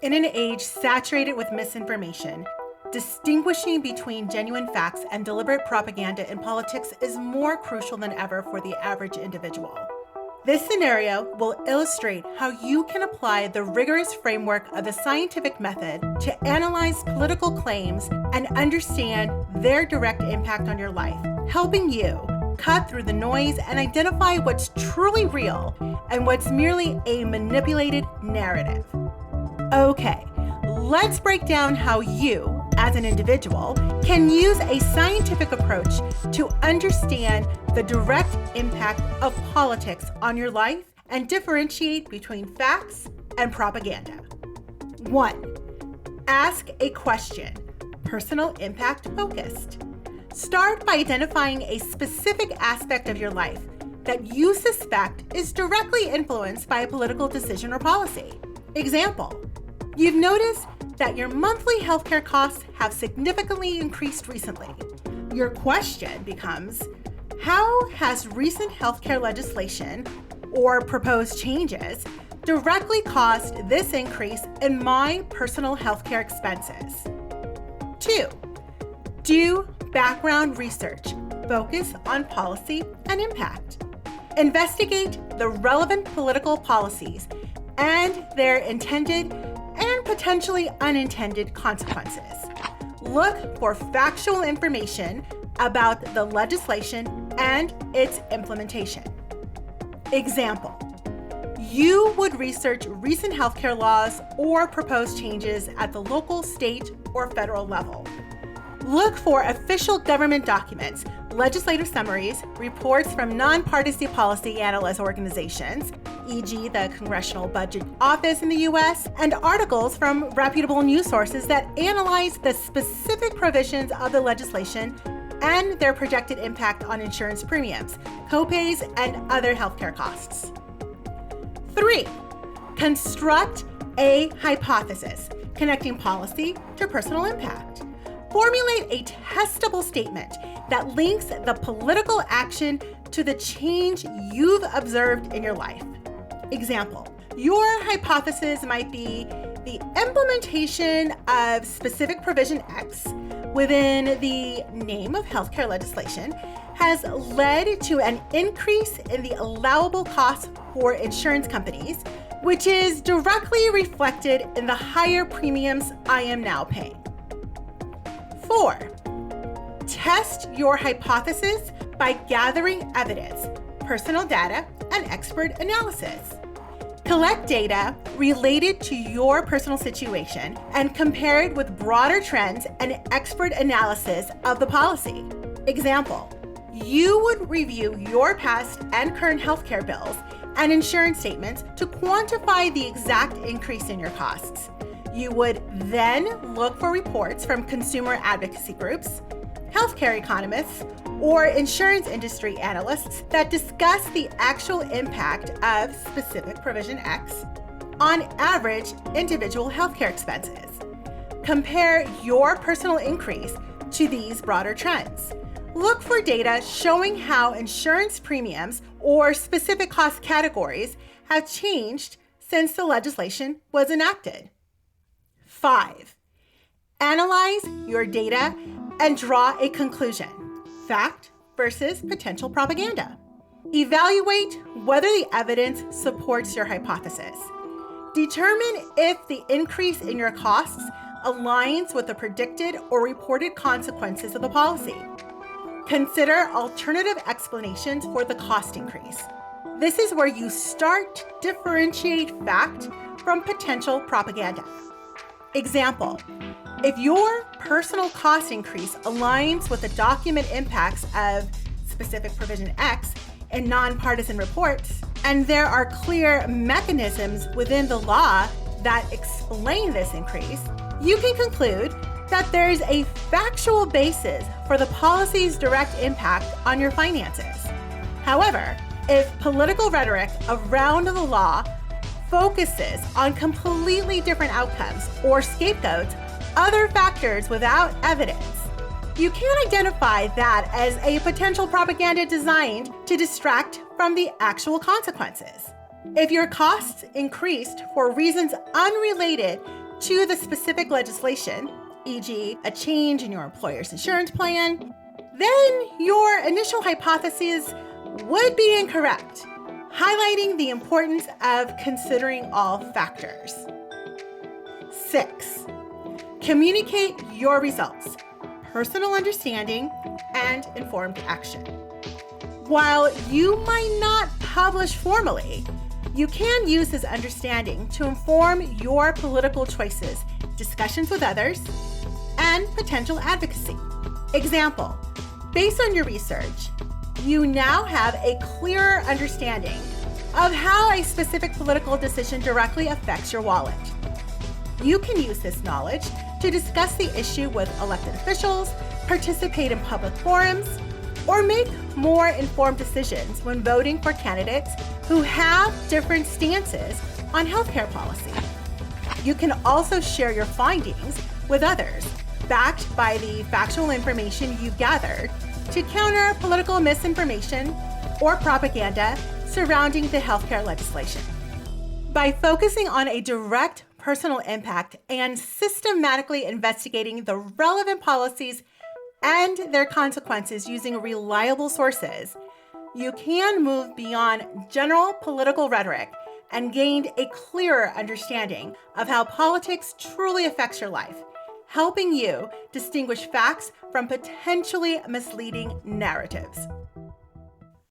In an age saturated with misinformation, distinguishing between genuine facts and deliberate propaganda in politics is more crucial than ever for the average individual. This scenario will illustrate how you can apply the rigorous framework of the scientific method to analyze political claims and understand their direct impact on your life, helping you cut through the noise and identify what's truly real and what's merely a manipulated narrative. Okay, let's break down how you, as an individual, can use a scientific approach to understand the direct impact of politics on your life and differentiate between facts and propaganda. 1. Ask a question, personal impact focused. Start by identifying a specific aspect of your life that you suspect is directly influenced by a political decision or policy. Example, you've noticed that your monthly healthcare costs have significantly increased recently. Your question becomes, how has recent healthcare legislation or proposed changes directly caused this increase in my personal healthcare expenses? 2. Do background research. Focus on policy and impact. Investigate the relevant political policies and their intended and potentially unintended consequences. Look for factual information about the legislation and its implementation. Example, you would research recent healthcare laws or proposed changes at the local, state, or federal level. Look for official government documents, legislative summaries, reports from nonpartisan policy analyst organizations, e.g. the Congressional Budget Office in the U.S., and articles from reputable news sources that analyze the specific provisions of the legislation and their projected impact on insurance premiums, copays, and other healthcare costs. 3. Construct a hypothesis, connecting policy to personal impact. Formulate a testable statement that links the political action to the change you've observed in your life. Example, your hypothesis might be the implementation of specific provision X within the name of healthcare legislation has led to an increase in the allowable costs for insurance companies, which is directly reflected in the higher premiums I am now paying. 4. Test your hypothesis by gathering evidence, personal data, and expert analysis. Collect data related to your personal situation and compare it with broader trends and expert analysis of the policy. Example, you would review your past and current healthcare bills and insurance statements to quantify the exact increase in your costs. You would then look for reports from consumer advocacy groups, healthcare economists, or insurance industry analysts that discuss the actual impact of specific provision X on average individual healthcare expenses. Compare your personal increase to these broader trends. Look for data showing how insurance premiums or specific cost categories have changed since the legislation was enacted. 5. Analyze your data and draw a conclusion, fact versus potential propaganda. Evaluate whether the evidence supports your hypothesis. Determine if the increase in your costs aligns with the predicted or reported consequences of the policy. Consider alternative explanations for the cost increase. This is where you start to differentiate fact from potential propaganda. Example, if your personal cost increase aligns with the document impacts of specific provision X in nonpartisan reports, and there are clear mechanisms within the law that explain this increase, you can conclude that there is a factual basis for the policy's direct impact on your finances. However, if political rhetoric around the law focuses on completely different outcomes or scapegoats other factors without evidence, you can identify that as a potential propaganda designed to distract from the actual consequences. If your costs increased for reasons unrelated to the specific legislation, e.g., a change in your employer's insurance plan, then your initial hypotheses would be incorrect, highlighting the importance of considering all factors. 6. Communicate your results, personal understanding, and informed action. While you might not publish formally, you can use this understanding to inform your political choices, discussions with others, and potential advocacy. Example, based on your research, you now have a clearer understanding of how a specific political decision directly affects your wallet. You can use this knowledge to discuss the issue with elected officials, participate in public forums, or make more informed decisions when voting for candidates who have different stances on healthcare policy. You can also share your findings with others, backed by the factual information you gathered to counter political misinformation or propaganda surrounding the healthcare legislation. By focusing on a direct personal impact and systematically investigating the relevant policies and their consequences using reliable sources, you can move beyond general political rhetoric and gain a clearer understanding of how politics truly affects your life, helping you distinguish facts from potentially misleading narratives.